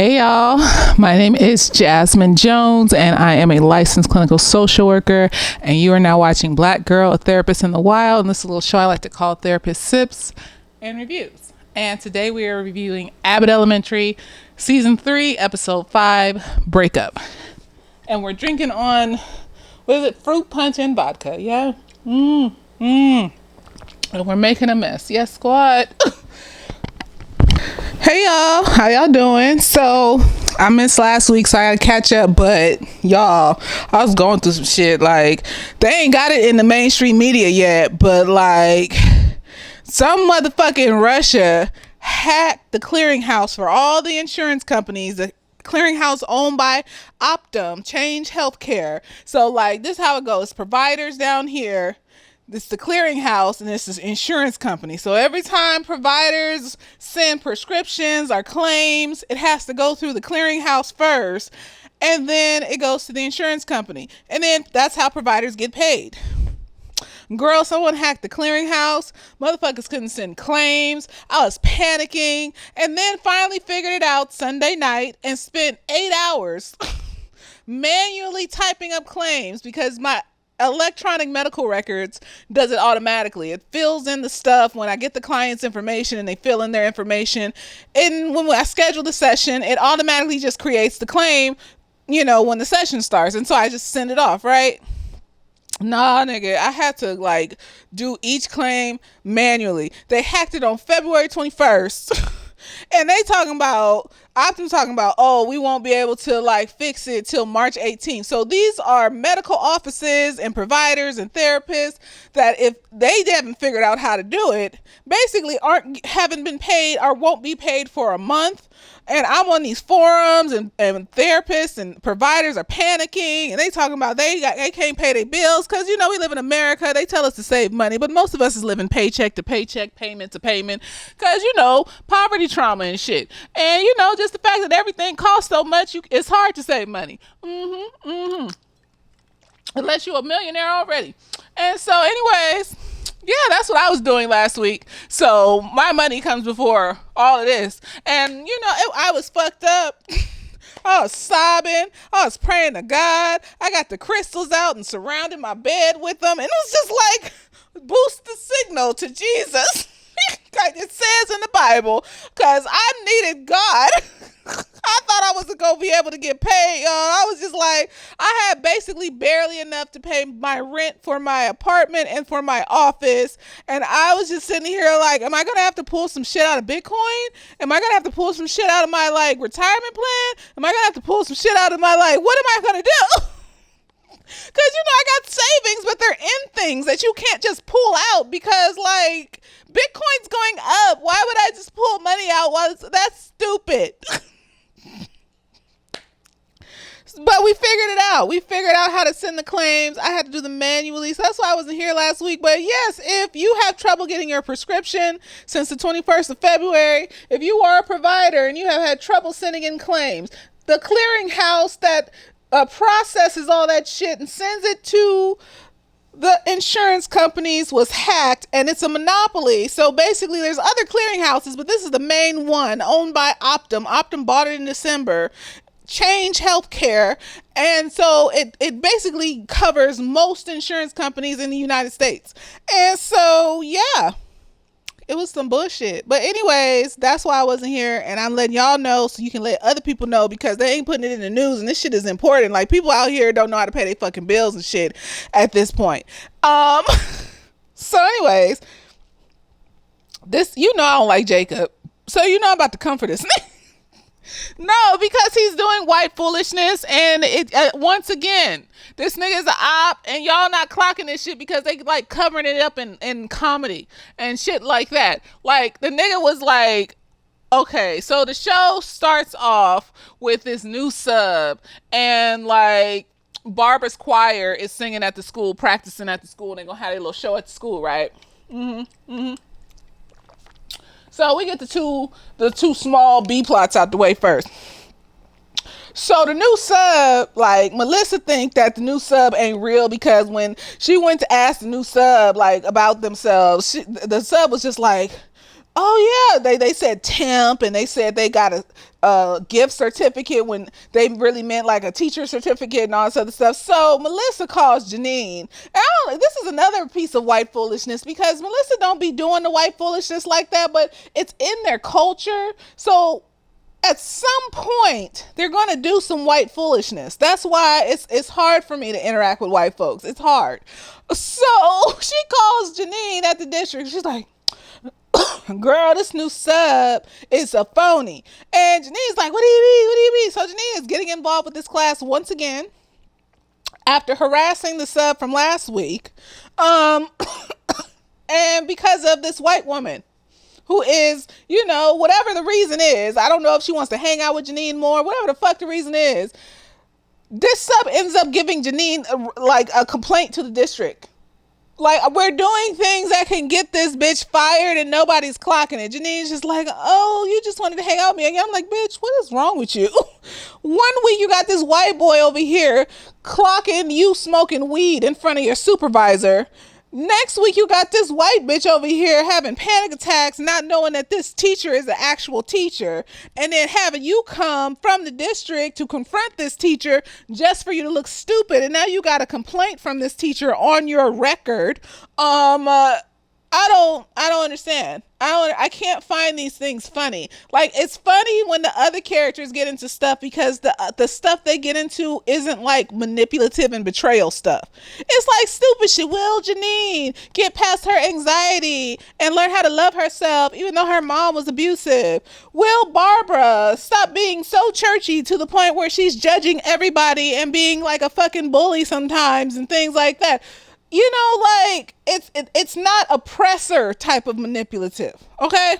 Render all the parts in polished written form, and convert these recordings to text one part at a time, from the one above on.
Hey y'all, my name is Jasmine Jones and I am a licensed clinical social worker, and you are now watching Black Girl, a Therapist in the Wild, and this is a little show I like to call Therapist Sips and Reviews. And today we are reviewing Abbott Elementary Season 3, Episode 5, Breakup. And we're drinking on, what is it, fruit punch and vodka, yeah? And we're making a mess, yes squad. Hey y'all, how y'all doing? So I missed last week, so I had to catch up, but y'all, I was going through some shit. Like, they ain't got it in the mainstream media yet, but like, some motherfucking Russia hacked the clearinghouse for all the insurance companies. The clearinghouse owned by Optum, Change Healthcare. So like, this is how it goes. Providers down here, this is the clearinghouse, and this is insurance company. So every time providers send prescriptions or claims, it has to go through the clearinghouse first, and then it goes to the insurance company. And then that's how providers get paid. Girl, someone hacked the clearinghouse. Motherfuckers couldn't send claims. I was panicking, and then finally figured it out Sunday night and spent 8 hours manually typing up claims because my electronic medical records does it automatically. It fills in the stuff when I get the client's information and they fill in their information. And when I schedule the session, it automatically just creates the claim, when the session starts. And so I just send it off, right? Nah, nigga, I had to like do each claim manually. They hacked it on February 21st. And they talking about, Optum talking about, oh, we won't be able to like fix it till March 18th. So these are medical offices and providers and therapists that if they haven't figured out how to do it, basically haven't been paid or won't be paid for a month. And I'm on these forums and therapists and providers are panicking, and they talking about they can't pay their bills because, we live in America. They tell us to save money, but most of us is living paycheck to paycheck, payment to payment because, poverty trauma and shit. And, just the fact that everything costs so much, it's hard to save money. Unless you're a millionaire already. And so anyways, yeah, that's what I was doing last week. So my money comes before all of this. And, I was fucked up. I was sobbing. I was praying to God. I got the crystals out and surrounded my bed with them. And it was just like, boost the signal to Jesus. Like it says in the Bible, because I needed God. I thought I wasn't going to be able to get paid. I was just like, I had basically barely enough to pay my rent for my apartment and for my office. And I was just sitting here like, am I going to have to pull some shit out of Bitcoin? Am I going to have to pull some shit out of my like retirement plan? Am I going to have to pull some shit out of my like, what am I going to do? Because, I got savings, but they're in things that you can't just pull out because, like, Bitcoin's going up. Why would I just pull money out? That's stupid. But we figured it out. We figured out how to send the claims. I had to do them manually, so that's why I wasn't here last week. But yes, if you have trouble getting your prescription since the 21st of February, if you are a provider and you have had trouble sending in claims, the clearinghouse that processes all that shit and sends it to the insurance companies was hacked, and it's a monopoly. So basically there's other clearinghouses, but this is the main one owned by Optum. Optum bought it in December. Change Healthcare. And so it basically covers most insurance companies in the United States. And so, yeah, it was some bullshit. But anyways, that's why I wasn't here, and I'm letting y'all know so you can let other people know because they ain't putting it in the news, and this shit is important. Like, people out here don't know how to pay their fucking bills and shit at this point. So anyways, this, I don't like Jacob. So I'm about to come for this. No, because he's doing white foolishness, and it once again, this nigga's an op, and y'all not clocking this shit because they like covering it up in comedy and shit like that. Like, the nigga was like, okay, so the show starts off with this new sub, and like Barbara's choir is singing at the school, practicing at the school, and they're gonna have their little show at the school, right? So we get the two small B plots out the way first. So the new sub, like, Melissa think that the new sub ain't real because when she went to ask the new sub, like, about themselves, the sub was just like, Oh yeah, they said temp, and they said they got a gift certificate when they really meant like a teacher certificate and all this other stuff. So Melissa calls Janine. This is another piece of white foolishness, because Melissa don't be doing the white foolishness like that, but it's in their culture. So at some point they're going to do some white foolishness. That's why it's hard for me to interact with white folks. It's hard. So she calls Janine at the district. She's like, girl, this new sub is a phony. And Janine's like, what do you mean? What do you mean? So Janine is getting involved with this class once again after harassing the sub from last week. And because of this white woman who is, whatever the reason is, I don't know if she wants to hang out with Janine more, whatever the fuck the reason is, this sub ends up giving Janine a complaint to the district. Like, we're doing things that can get this bitch fired and nobody's clocking it. Janine's just like, oh, you just wanted to hang out with me again. I'm like, bitch, what is wrong with you? 1 week you got this white boy over here clocking you smoking weed in front of your supervisor. Next week you got this white bitch over here having panic attacks, not knowing that this teacher is an actual teacher, and then having you come from the district to confront this teacher just for you to look stupid. And now you got a complaint from this teacher on your record. I don't understand. I can't find these things funny. Like, it's funny when the other characters get into stuff because the stuff they get into isn't like manipulative and betrayal stuff. It's like stupid shit. Will Janine get past her anxiety and learn how to love herself even though her mom was abusive? Will Barbara stop being so churchy to the point where she's judging everybody and being like a fucking bully sometimes and things like that? Like, it's not oppressor type of manipulative, okay?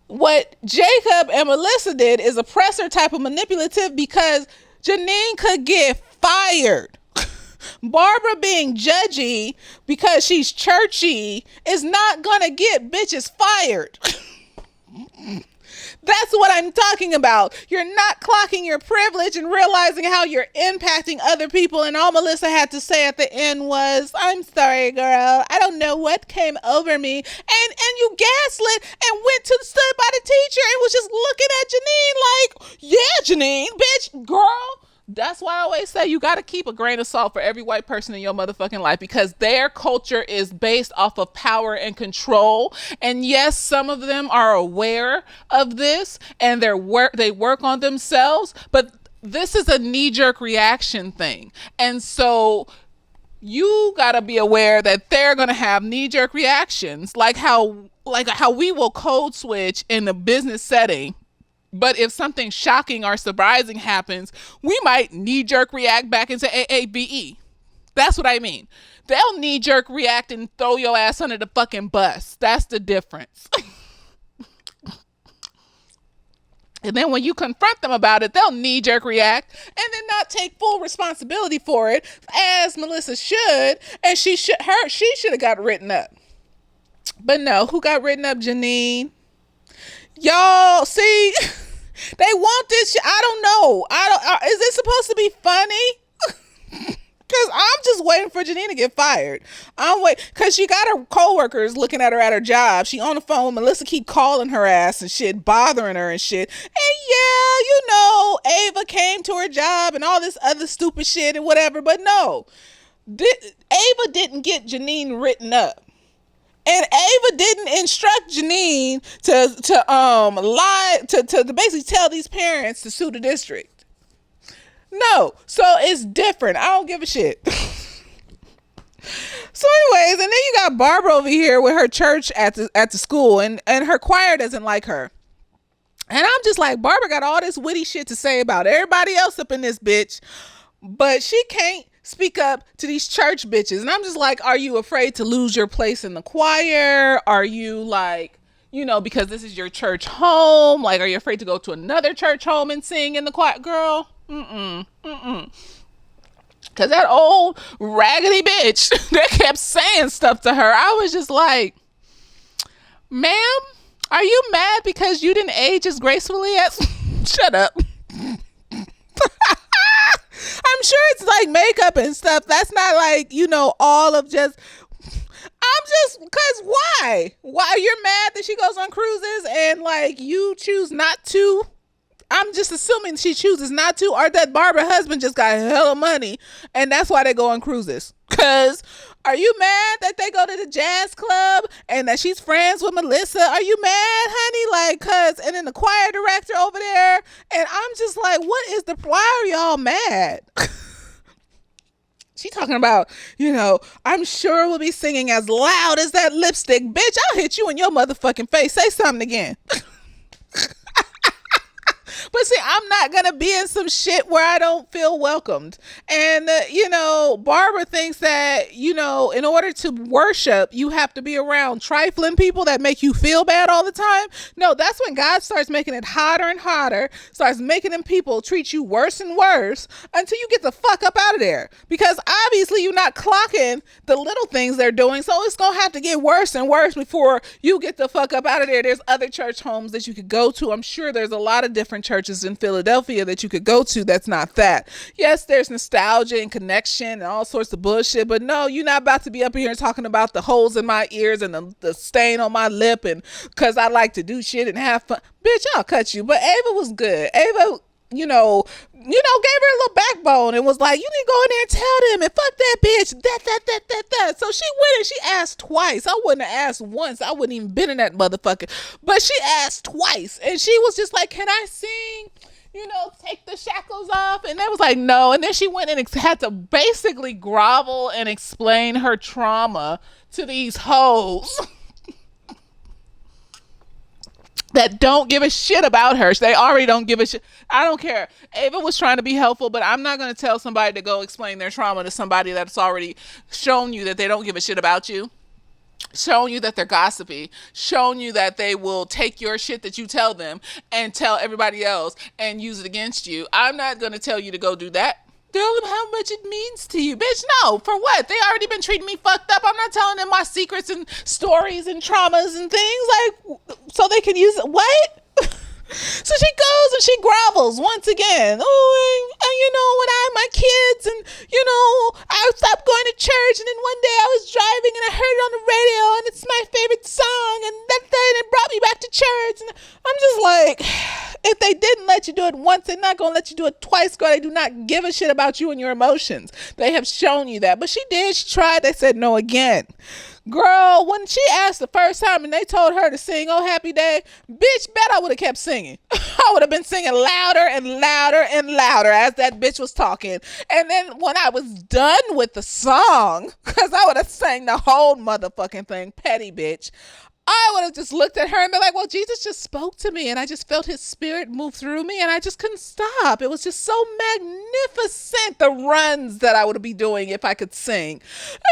What Jacob and Melissa did is oppressor type of manipulative, because Janine could get fired. Barbara being judgy because she's churchy is not gonna get bitches fired. That's what I'm talking about. You're not clocking your privilege and realizing how you're impacting other people. And all Melissa had to say at the end was, I'm sorry, girl. I don't know what came over me. And you gaslit and stood by the teacher and was just looking at Janine like, yeah, Janine, bitch, girl. That's why I always say you got to keep a grain of salt for every white person in your motherfucking life, because their culture is based off of power and control. And yes, some of them are aware of this and they work on themselves, but this is a knee-jerk reaction thing. And so you got to be aware that they're going to have knee-jerk reactions, like how we will code switch in a business setting. But if something shocking or surprising happens, we might knee-jerk react back into AABE. That's what I mean. They'll knee-jerk react and throw your ass under the fucking bus. That's the difference. And then when you confront them about it, they'll knee-jerk react and then not take full responsibility for it, as Melissa should. And she should have got written up. But no, who got written up? Janine. Y'all, see, they want this shit. I don't know. Is it supposed to be funny? Because I'm just waiting for Janine to get fired. I'm waiting, because she got her coworkers looking at her at her job. She on the phone with Melissa, keep calling her ass and shit, bothering her and shit. And yeah, Ava came to her job and all this other stupid shit and whatever. But no, Ava didn't get Janine written up. And Ava didn't instruct Janine to lie, to basically tell these parents to sue the district. No. So it's different. I don't give a shit. So anyways, and then you got Barbara over here with her church at the school, and her choir doesn't like her. And I'm just like, Barbara got all this witty shit to say about everybody else up in this bitch, but she can't speak up to these church bitches. And I'm just like, are you afraid to lose your place in the choir? Are you like, because this is your church home, like, are you afraid to go to another church home and sing in the choir? Girl, because that old raggedy bitch that kept saying stuff to her, I was just like, ma'am, are you mad because you didn't age as gracefully as shut up. I'm sure it's like makeup and stuff. That's not like, all of just, I I'm just, cause why? Why you're mad that she goes on cruises and like you choose not to? I'm just assuming she chooses not to, or that Barbara husband just got hella money and that's why they go on cruises. Cause are you mad that they go to the jazz club and that she's friends with Melissa? Are you mad, honey? Like, cause, and then the choir director over there, and I'm just like, what is the, why are y'all mad? She talking about, I'm sure we'll be singing as loud as that lipstick. Bitch, I'll hit you in your motherfucking face. Say something again. But see, I'm not going to be in some shit where I don't feel welcomed. And, Barbara thinks that, in order to worship, you have to be around trifling people that make you feel bad all the time. No, that's when God starts making it hotter and hotter, starts making them people treat you worse and worse until you get the fuck up out of there. Because obviously you're not clocking the little things they're doing. So it's going to have to get worse and worse before you get the fuck up out of there. There's other church homes that you could go to. I'm sure there's a lot of different churches in Philadelphia that you could go to that's not that. Yes, there's nostalgia and connection and all sorts of bullshit, but no, you're not about to be up here and talking about the holes in my ears and the stain on my lip and because I like to do shit and have fun. Bitch, I'll cut you. But Ava was good. Ava, gave her a little backbone and was like, you need to go in there and tell them and fuck that bitch, that. So she went and she asked twice. I wouldn't have asked once. I wouldn't even been in that motherfucker. But she asked twice and she was just like, can I sing? Take the shackles off. And they was like, no. And then she went and had to basically grovel and explain her trauma to these hoes. That don't give a shit about her. They already don't give a shit. I don't care. Ava was trying to be helpful, but I'm not going to tell somebody to go explain their trauma to somebody that's already shown you that they don't give a shit about you. Shown you that they're gossipy, shown you that they will take your shit that you tell them and tell everybody else and use it against you. I'm not going to tell you to go do that. Tell them how much it means to you. Bitch, no. For what? They already been treating me fucked up. I'm not telling them my secrets and stories and traumas and things, like, so they can use it. What? So she goes and she grovels once again. Oh, and when I had my kids and, I stopped going to church and then one day I was driving and I heard it on the radio and it's my favorite song and it brought me back to church. And I'm just like, if they didn't let you do it once, they're not going to let you do it twice, girl. They do not give a shit about you and your emotions. They have shown you that. But she did. She tried. They said no again. Girl, when she asked the first time and they told her to sing Oh Happy Day, bitch, bet I would have kept singing. I would have been singing louder and louder and louder as that bitch was talking. And then when I was done with the song, because I would have sang the whole motherfucking thing, petty bitch, I would have just looked at her and been like, well, Jesus just spoke to me and I just felt his spirit move through me and I just couldn't stop. It was just so magnificent, the runs that I would be doing if I could sing. I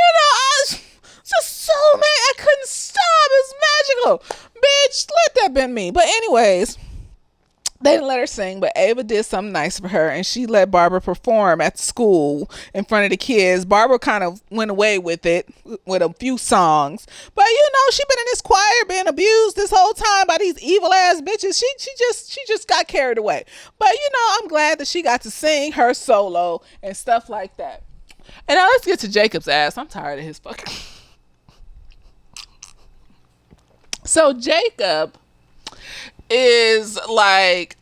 was just so mad. I couldn't stop. It was magical. Bitch, let that been me. But anyways, they didn't let her sing, but Ava did something nice for her and she let Barbara perform at school in front of the kids. Barbara kind of went away with it with a few songs, but she been in this choir being abused this whole time by these evil ass bitches. She just got carried away. But I'm glad that she got to sing her solo and stuff like that. And now let's get to Jacob's ass. I'm tired of his fucking. So Jacob is like,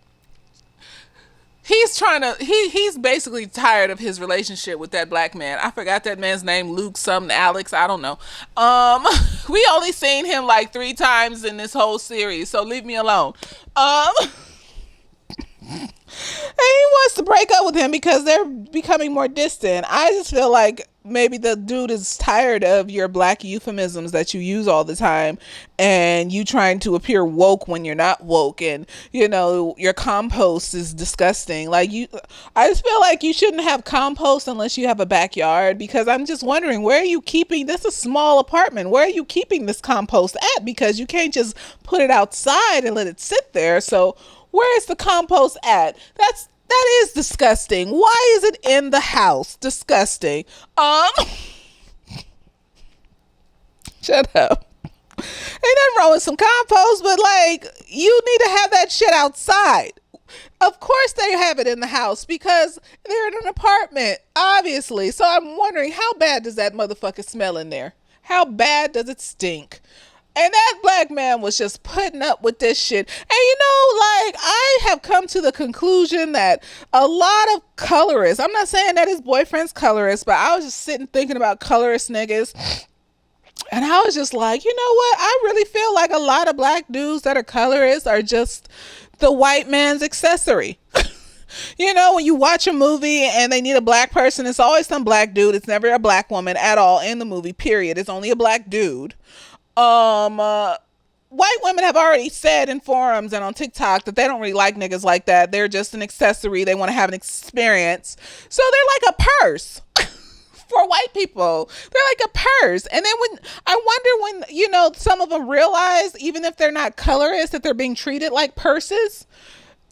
he's basically tired of his relationship with that black man. I forgot that man's name, Luke something, Alex, I don't know. We only seen him like 3 times in this whole series, so leave me alone. And he wants to break up with him because they're becoming more distant. I just feel like maybe the dude is tired of your black euphemisms that you use all the time and you trying to appear woke when you're not woke, and your compost is disgusting. I just feel like you shouldn't have compost unless you have a backyard, because I'm just wondering, where are you keeping this? A small apartment, where are you keeping this compost at? Because you can't just put it outside and let it sit there. So where is the compost at? That is disgusting. Why is it in the house? Disgusting. Shut up. Ain't nothing wrong with some compost, but you need to have that shit outside. Of course they have it in the house because they're in an apartment, obviously. So I'm wondering, how bad does that motherfucker smell in there? How bad does it stink? And that black man was just putting up with this shit. And like, I have come to the conclusion that a lot of colorists, I'm not saying that his boyfriend's colorist, but I was just sitting thinking about colorist niggas. And I was just like, you know what? I really feel like a lot of black dudes that are colorists are just the white man's accessory. When you watch a movie and they need a black person, it's always some black dude. It's never a black woman at all in the movie, period. It's only a black dude. White women have already said in forums and on TikTok that they don't really like niggas like that. They're just an accessory. They want to have an experience. So they're like a purse. For white people, they're like a purse. And then when I wonder when some of them realize, even if they're not colorists, that they're being treated like purses,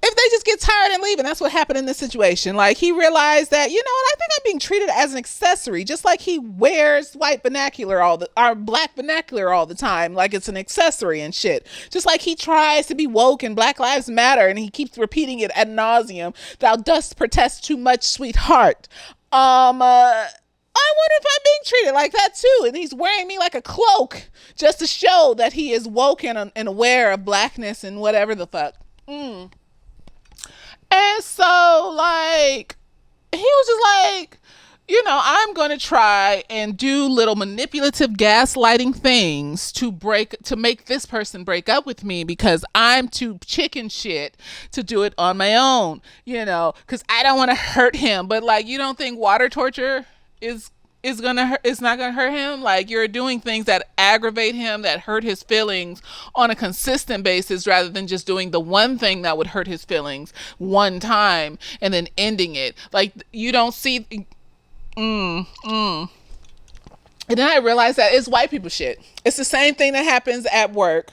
if they just get tired and leave. And that's what happened in this situation. Like, he realized that, I think I'm being treated as an accessory, just like he wears white vernacular or black vernacular all the time, like it's an accessory and shit. Just like he tries to be woke and Black Lives Matter, and he keeps repeating it ad nauseum. Thou dost protest too much, sweetheart. I wonder if I'm being treated like that too. And he's wearing me like a cloak just to show that he is woke and aware of blackness and whatever the fuck. And so, like, he was just like, I'm going to try and do little manipulative gaslighting things to make this person break up with me because I'm too chicken shit to do it on my own, because I don't want to hurt him. But, like, you don't think water torture is not gonna hurt him? Like, you're doing things that aggravate him, that hurt his feelings on a consistent basis, rather than just doing the one thing that would hurt his feelings one time and then ending it. Like, you don't see. And then I realized that it's white people shit. It's the same thing that happens at work.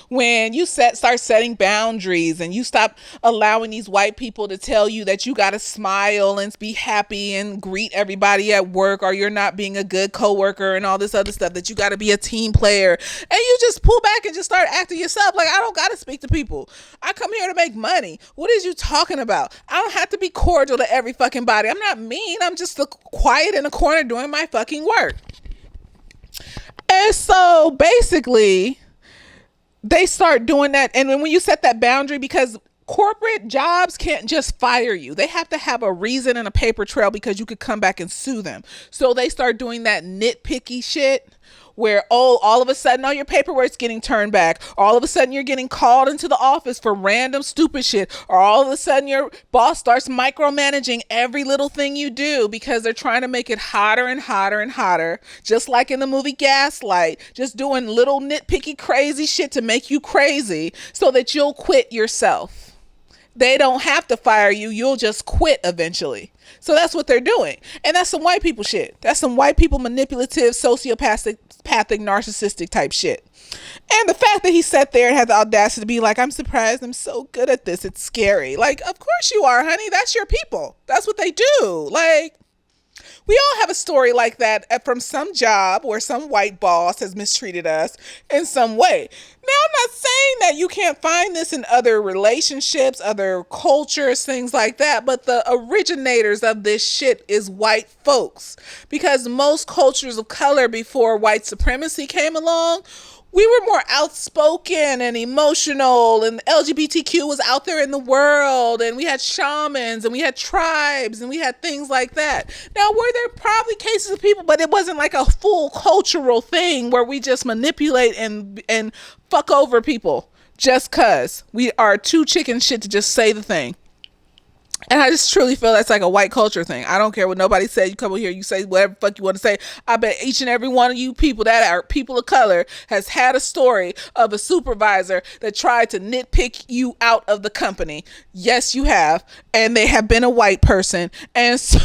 When you start setting boundaries and you stop allowing these white people to tell you that you got to smile and be happy and greet everybody at work, or you're not being a good coworker and all this other stuff, that you got to be a team player, and you just pull back and just start acting yourself like, I don't got to speak to people. I come here to make money. What is you talking about? I don't have to be cordial to every fucking body. I'm not mean. I'm just quiet in a corner doing my fucking work. And so basically, they start doing that. And when you set that boundary, because corporate jobs can't just fire you, they have to have a reason and a paper trail, because you could come back and sue them. So they start doing that nitpicky shit where, all of a sudden, all your paperwork's getting turned back. All of a sudden, you're getting called into the office for random stupid shit. Or all of a sudden, your boss starts micromanaging every little thing you do, because they're trying to make it hotter and hotter and hotter. Just like in the movie Gaslight, just doing little nitpicky crazy shit to make you crazy so that you'll quit yourself. They don't have to fire you. You'll just quit eventually. So that's what they're doing. And that's some white people shit. That's some white people manipulative, sociopathic, narcissistic type shit. And the fact that he sat there and had the audacity to be like, I'm surprised I'm so good at this. It's scary. Like, of course you are, honey. That's your people. That's what they do. Like, we all have a story like that from some job where some white boss has mistreated us in some way. Now, I'm not saying that you can't find this in other relationships, other cultures, things like that, but the originators of this shit is white folks. Because most cultures of color before white supremacy came along, we were more outspoken and emotional, and LGBTQ was out there in the world, and we had shamans and we had tribes and we had things like that. Now, were there probably cases of people, but it wasn't like a full cultural thing where we just manipulate and fuck over people just cause we are too chicken shit to just say the thing. And I just truly feel that's like a white culture thing. I don't care what nobody says. You come over here, you say whatever the fuck you want to say. I bet each and every one of you people that are people of color has had a story of a supervisor that tried to nitpick you out of the company. Yes, you have. And they have been a white person. And so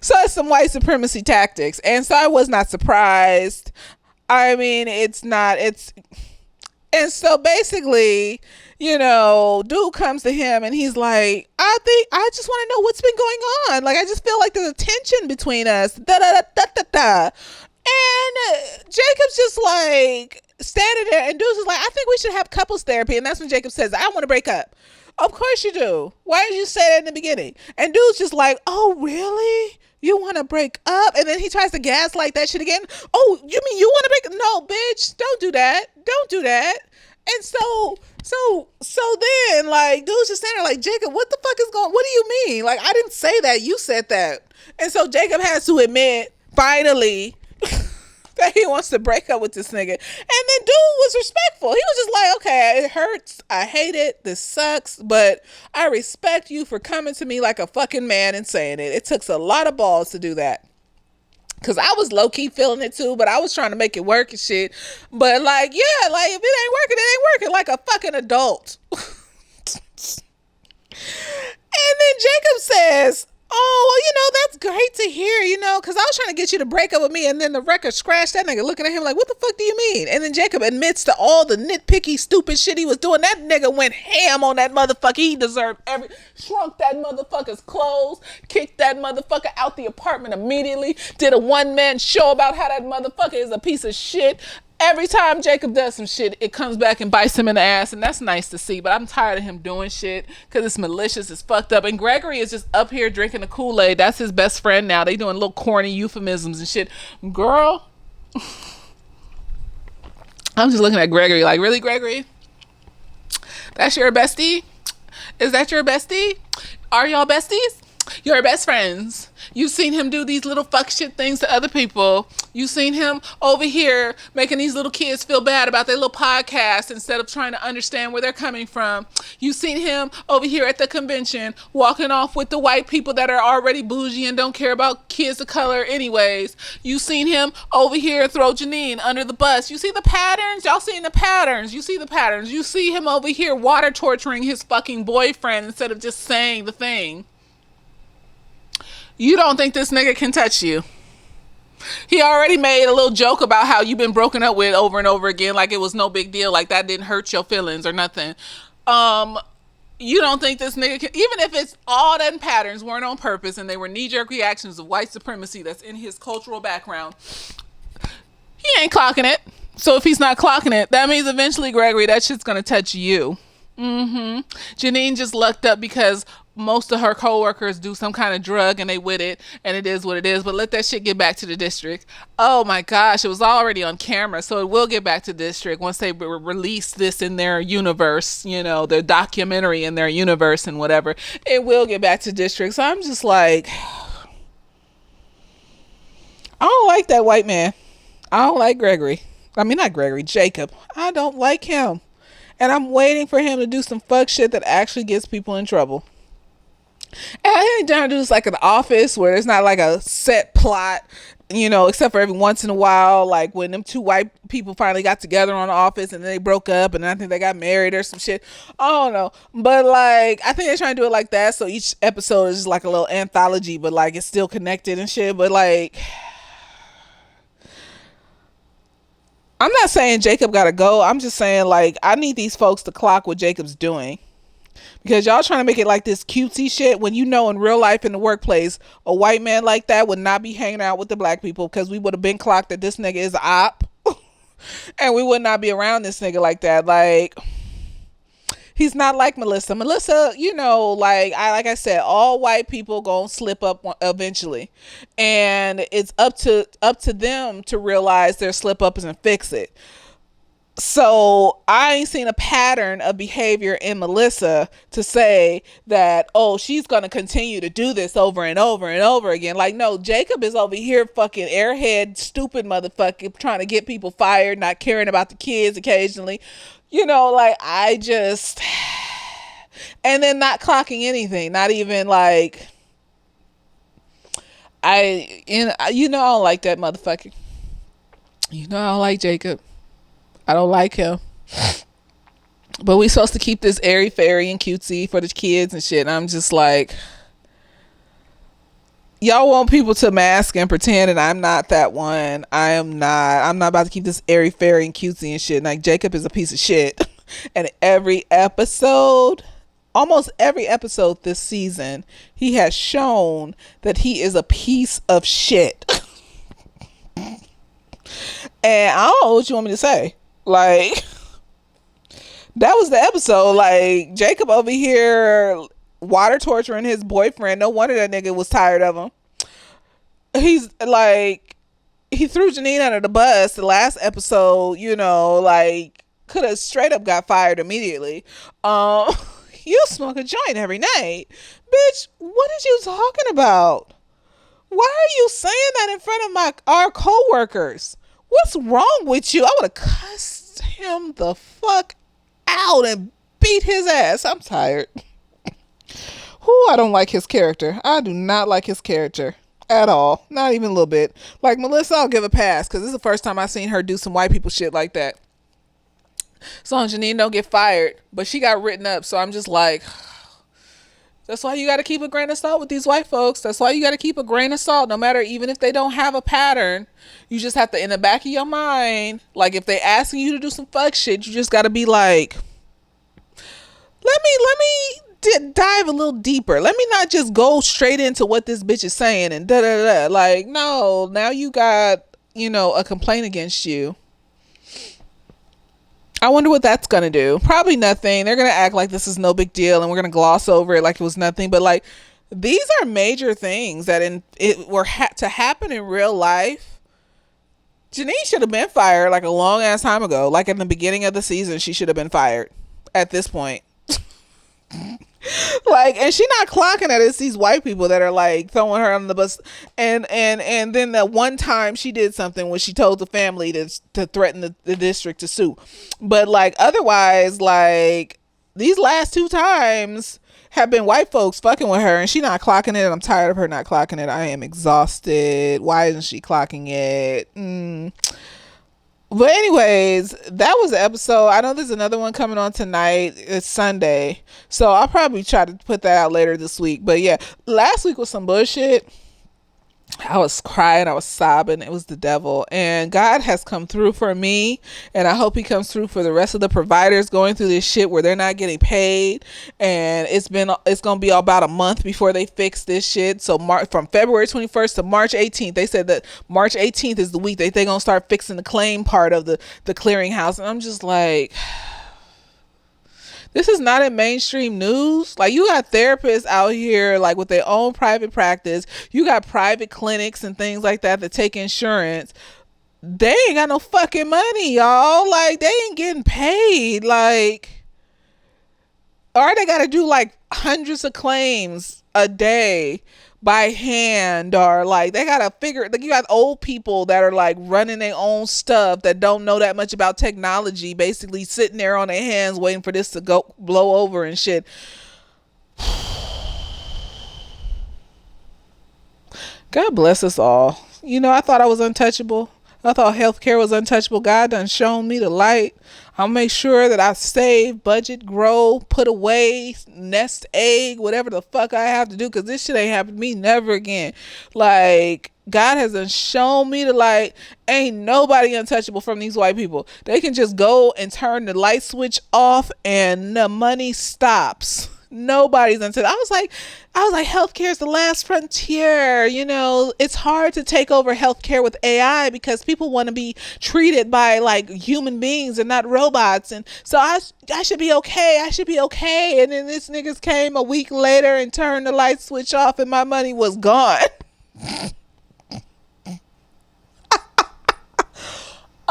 it's some white supremacy tactics. And so I was not surprised. I mean, and so basically, dude comes to him and he's like, I just want to know what's been going on. Like, I just feel like there's a tension between us. Da da da da da da. And Jacob's just like standing there, and dude's is like, I think we should have couples therapy. And that's when Jacob says, I want to break up. Of course you do. Why did you say that in the beginning? And dude's just like, oh, really? You want to break up? And then he tries to gaslight that shit again. Oh, you mean you want to break up? No, bitch. Don't do that. Don't do that. And so then, like, dude's just standing there like, Jacob, what the fuck is going on? What do you mean? Like, I didn't say that. You said that. And so Jacob has to admit, finally, that he wants to break up with this nigga. And then dude was respectful. He was just like, okay, it hurts. I hate it. This sucks. But I respect you for coming to me like a fucking man and saying it. It took a lot of balls to do that. Cause I was low key feeling it too, but I was trying to make it work and shit. But like, yeah, like if it ain't working, it ain't working like a fucking adult. And then Jacob says, oh, well, that's great to hear, because I was trying to get you to break up with me. And then the record scratched. That nigga looking at him like, what the fuck do you mean? And then Jacob admits to all the nitpicky, stupid shit he was doing. That nigga went ham on that motherfucker. He deserved shrunk that motherfucker's clothes, kicked that motherfucker out the apartment immediately, did a one-man show about how that motherfucker is a piece of shit. Every time Jacob does some shit, it comes back and bites him in the ass, and that's nice to see, but I'm tired of him doing shit because it's malicious, it's fucked up, and Gregory is just up here drinking the Kool-Aid. That's his best friend now. They doing little corny euphemisms and shit. Girl, I'm just looking at Gregory like, really, Gregory? That's your bestie? Is that your bestie? Are y'all besties? You're best friends. You've seen him do these little fuck shit things to other people. You've seen him over here making these little kids feel bad about their little podcast instead of trying to understand where they're coming from. You've seen him over here at the convention walking off with the white people that are already bougie and don't care about kids of color anyways. You've seen him over here throw Janine under the bus. You see the patterns? Y'all seen the patterns? You see the patterns. You see him over here water torturing his fucking boyfriend instead of just saying the thing. You don't think this nigga can touch you. He already made a little joke about how you've been broken up with over and over again, like it was no big deal, like that didn't hurt your feelings or nothing. You don't think this nigga can, even if it's all them patterns weren't on purpose and they were knee-jerk reactions of white supremacy that's in his cultural background, he ain't clocking it. So if he's not clocking it, that means eventually, Gregory, that shit's gonna touch you. Janine just lucked up because most of her coworkers do some kind of drug and they with it, and it is what it is. But let that shit get back to the district. Oh my gosh, it was already on camera, so it will get back to district once they release this in their universe, their documentary in their universe and whatever. It will get back to district. So I'm just like, I don't like that white man. I don't like Gregory. I mean, not Gregory, Jacob. I don't like him. And I'm waiting for him to do some fuck shit that actually gets people in trouble. And I ain't trying to do this like an Office where there's not like a set plot, except for every once in a while, like when them two white people finally got together on The Office and then they broke up and then I think they got married or some shit. I don't know. But like, I think they're trying to do it like that. So each episode is just like a little anthology, but like it's still connected and shit. But like, I'm not saying Jacob gotta go. I'm just saying like, I need these folks to clock what Jacob's doing. Because y'all trying to make it like this cutesy shit when in real life in the workplace, a white man like that would not be hanging out with the black people because we would have been clocked that this nigga is an op. And we would not be around this nigga like that. Like, he's not like Melissa. Melissa, like I said, all white people gonna slip up eventually. And it's up to them to realize their slip ups and fix it. So I ain't seen a pattern of behavior in Melissa to say that, oh, she's going to continue to do this over and over and over again. Like, no, Jacob is over here fucking airhead, stupid motherfucker trying to get people fired, not caring about the kids occasionally. Like I just, and then not clocking anything, not even like, I don't like that motherfucker. I don't like Jacob. I don't like him. But we supposed to keep this airy fairy and cutesy for the kids and shit. And I'm just like, y'all want people to mask and pretend, and I'm not that one. I'm not about to keep this airy fairy and cutesy and shit. Like, Jacob is a piece of shit. And almost every episode this season, he has shown that he is a piece of shit. And I don't know what you want me to say. Like, That was the episode. Like, Jacob over here water torturing his boyfriend. No wonder that nigga was tired of him. He's like, he threw Janine under the bus the last episode, you know, like, could have straight up got fired immediately. Um, you smoke a joint every night. Bitch, what is you talking about? Why are you saying that in front of our co-workers? What's wrong with you? I would have cussed him the fuck out and beat his ass. I'm tired. Who I don't like his character. I do not like his character at all. Not even a little bit. Like Melissa, I'll give a pass because this is the first time I've seen her do some white people shit like that. So Janine don't get fired, but she got written up. So I'm just like, that's why you got to keep a grain of salt with these white folks. That's why you got to keep a grain of salt, no matter, even if they don't have a pattern. You just have to, in the back of your mind, like if they asking you to do some fuck shit, you just got to be like, let me dive a little deeper. Let me not just go straight into what this bitch is saying and da da da. Like, no, now you got, you know, a complaint against you. I wonder what that's going to do. Probably nothing. They're going to act like this is no big deal and we're going to gloss over it like it was nothing. But like, these are major things that were to happen in real life. Janine should have been fired like a long ass time ago. Like in the beginning of the season, she should have been fired at this point. Like, and she not clocking that it's these white people that are like throwing her on the bus. And then that one time she did something when she told the family to threaten the district to sue. But like, otherwise, like, these last two times have been white folks fucking with her and she not clocking it. I'm tired of her not clocking it. I am exhausted. Why isn't she clocking it? But anyways, that was the episode. I know there's another one coming on tonight. It's Sunday. So I'll probably try to put that out later this week. But yeah, last week was some bullshit. I was crying. I was sobbing. It was the devil. And God has come through for me. And I hope he comes through for the rest of the providers going through this shit where they're not getting paid. And it's going to be about a month before they fix this shit. So from February 21st to March 18th, they said that March 18th is the week that they're going to start fixing the claim part of the clearinghouse. And I'm just like, this is not in mainstream news. Like, you got therapists out here like with their own private practice. You got private clinics and things like that take insurance. They ain't got no fucking money, y'all. Like, they ain't getting paid. Like, or they got to do like hundreds of claims a day by hand, or like they gotta figure, like, you got old people that are like running their own stuff that don't know that much about technology, basically sitting there on their hands waiting for this to go blow over and shit. God bless us all. You know, I thought I was untouchable. I thought healthcare was untouchable. God done shown me the light. I'll make sure that I save, budget, grow, put away, nest egg, whatever the fuck I have to do, because this shit ain't happened to me never again. Like, God has done shown me the light. Ain't nobody untouchable from these white people. They can just go and turn the light switch off and the money stops. Nobody's untouchable. I was like, healthcare is the last frontier. You know, it's hard to take over healthcare with AI because people want to be treated by like human beings and not robots. And so I should be okay. I should be okay. And then this niggas came a week later and turned the light switch off and my money was gone.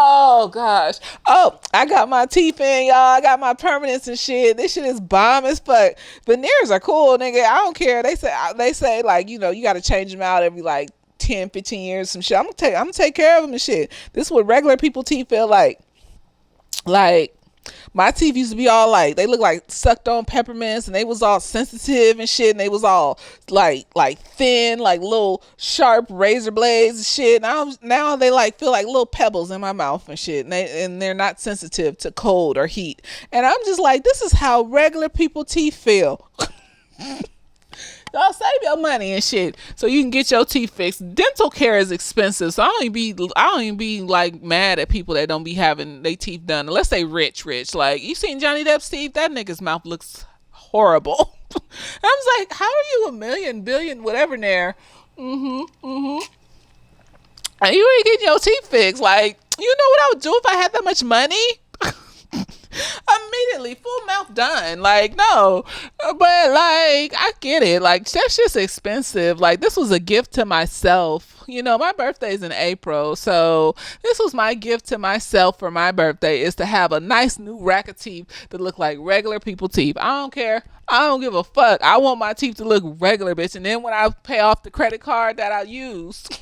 Oh gosh. Oh, I got my teeth in, y'all. I got my permanents and shit. This shit is bomb as fuck. Veneers are cool, nigga. I don't care. They say like, you know, you got to change them out every like 10, 15 years, some shit. I'm gonna take care of them and shit. This is what regular people teeth feel like. Like, my teeth used to be all like, they look like sucked on peppermints and they was all sensitive and shit, and they was all like thin, like little sharp razor blades and shit. Now they like feel like little pebbles in my mouth and shit, and they're not sensitive to cold or heat. And I'm just like, this is how regular people teeth feel. Y'all save your money and shit so you can get your teeth fixed. Dental care is expensive, so I don't even be like mad at people that don't be having their teeth done unless they rich. Like, you seen Johnny Depp's teeth? That nigga's mouth looks horrible. I was like, how are you a million, billion, whatever there? And you ain't getting your teeth fixed. Like, you know what I would do if I had that much money? Immediately, full mouth done. Like, no. But like, I get it. Like, that's just expensive. Like, this was a gift to myself. You know, my birthday's in April, so this was my gift to myself for my birthday, is to have a nice new rack of teeth that look like regular people teeth. I don't care. I don't give a fuck. I want my teeth to look regular, bitch. And then when I pay off the credit card that I used,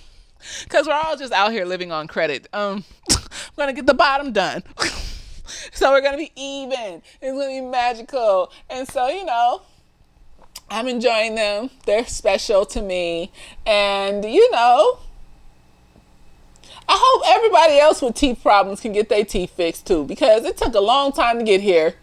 because we're all just out here living on credit, I'm gonna get the bottom done. So we're gonna be even. It's gonna be magical. And so, you know, I'm enjoying them. They're special to me. And, you know, I hope everybody else with teeth problems can get their teeth fixed too, because it took a long time to get here.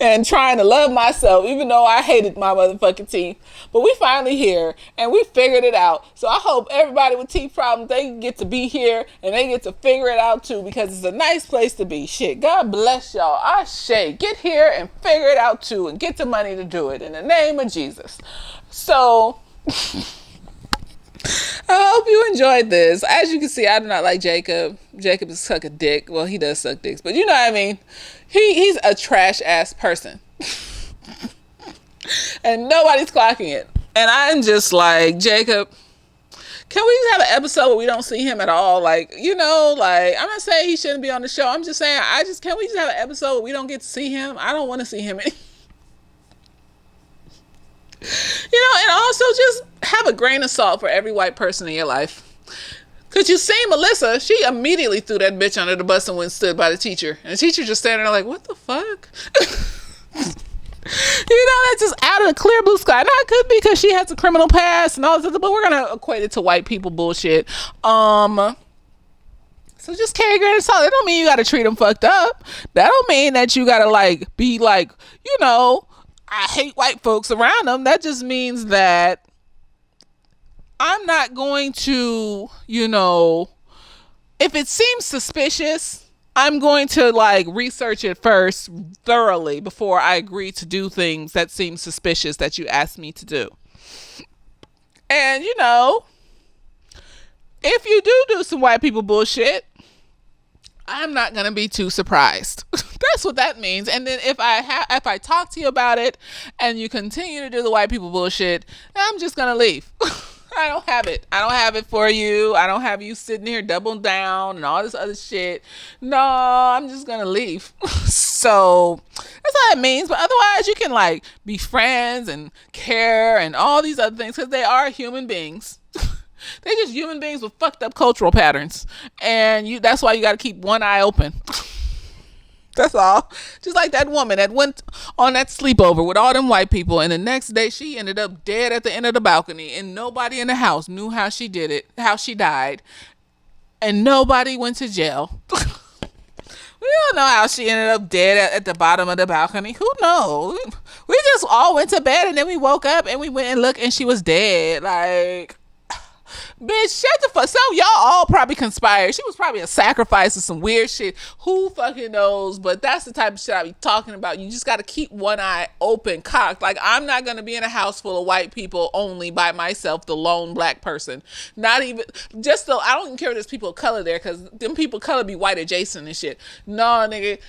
And trying to love myself, even though I hated my motherfucking teeth. But we finally here, and we figured it out. So I hope everybody with teeth problems, they get to be here, and they get to figure it out too, because it's a nice place to be. Shit, God bless y'all. I say, get here and figure it out too, and get the money to do it in the name of Jesus. So I hope you enjoyed this. As you can see, I do not like Jacob. Jacob is suck a dick. Well, he does suck dicks, but you know what I mean. He's a trash ass person. And nobody's clocking it. And I'm just like, Jacob, can we just have an episode where we don't see him at all? Like, you know, like, I'm not saying he shouldn't be on the show. I'm just saying, can we just have an episode where we don't get to see him? I don't want to see him anymore. You know, and also just have a grain of salt for every white person in your life. Because you see Melissa, she immediately threw that bitch under the bus and went and stood by the teacher. And the teacher just standing there like, what the fuck? You know, that's just out of the clear blue sky. Now, it could be because she has a criminal past and all this, but we're going to equate it to white people bullshit. So just carry a grain of salt. That don't mean you got to treat them fucked up. That don't mean that you got to, like, be like, you know, I hate white folks around them. That just means that I'm not going to, you know, if it seems suspicious, I'm going to like research it first thoroughly before I agree to do things that seem suspicious that you asked me to do. And, you know, if you do some white people bullshit, I'm not going to be too surprised. That's what that means. And then if I talk to you about it and you continue to do the white people bullshit, I'm just going to leave. I don't have it. I don't have it for you. I don't have you sitting here double down and all this other shit. No, I'm just going to leave. So that's all it means. But otherwise, you can like be friends and care and all these other things because they are human beings. They're just human beings with fucked up cultural patterns. And that's why you got to keep one eye open. That's all. Just like that woman that went on that sleepover with all them white people, and the next day she ended up dead at the end of the balcony, and nobody in the house knew how she did it, how she died, and nobody went to jail. We don't know how she ended up dead at the bottom of the balcony. Who knows? We just all went to bed, and then we woke up and we went and looked, and she was dead. Like, bitch, shut the fuck. So y'all all probably conspired. She was probably a sacrifice of some weird shit. Who fucking knows? But that's the type of shit I be talking about. You just got to keep one eye open, cocked. Like, I'm not going to be in a house full of white people only by myself, the lone black person. Not even, just so, I don't even care if there's people of color there, because them people of color be white adjacent and shit. No, nigga,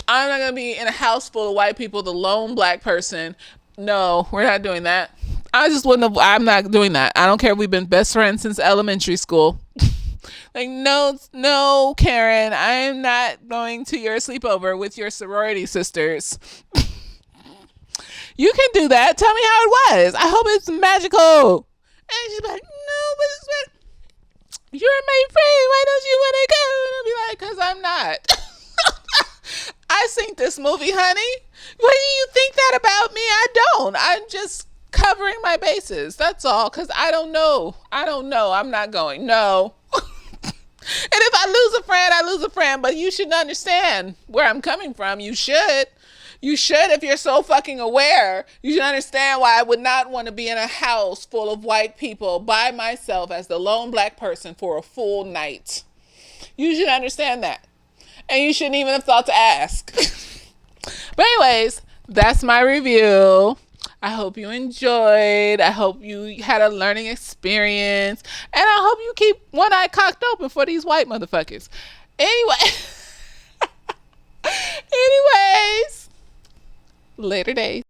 I'm not going to be in a house full of white people, the lone black person. No, we're not doing that. I just wouldn't have, I'm not doing that. I don't care if we've been best friends since elementary school. Like, no, Karen, I am not going to your sleepover with your sorority sisters. You can do that. Tell me how it was. I hope it's magical. And she's like, no, but it's, you're my friend. Why don't you want to go? And I'll be like, because I'm not. I seen this movie, honey. What do you think that about me? I don't. I'm just covering my bases. That's all. Because I don't know. I'm not going. No. And if I lose a friend, I lose a friend. But you should understand where I'm coming from. You should. You should, if you're so fucking aware. You should understand why I would not want to be in a house full of white people by myself as the lone black person for a full night. You should understand that. And you shouldn't even have thought to ask. But anyways, that's my review. I hope you enjoyed. I hope you had a learning experience. And I hope you keep one eye cocked open for these white motherfuckers. Anyway. Anyways, later days.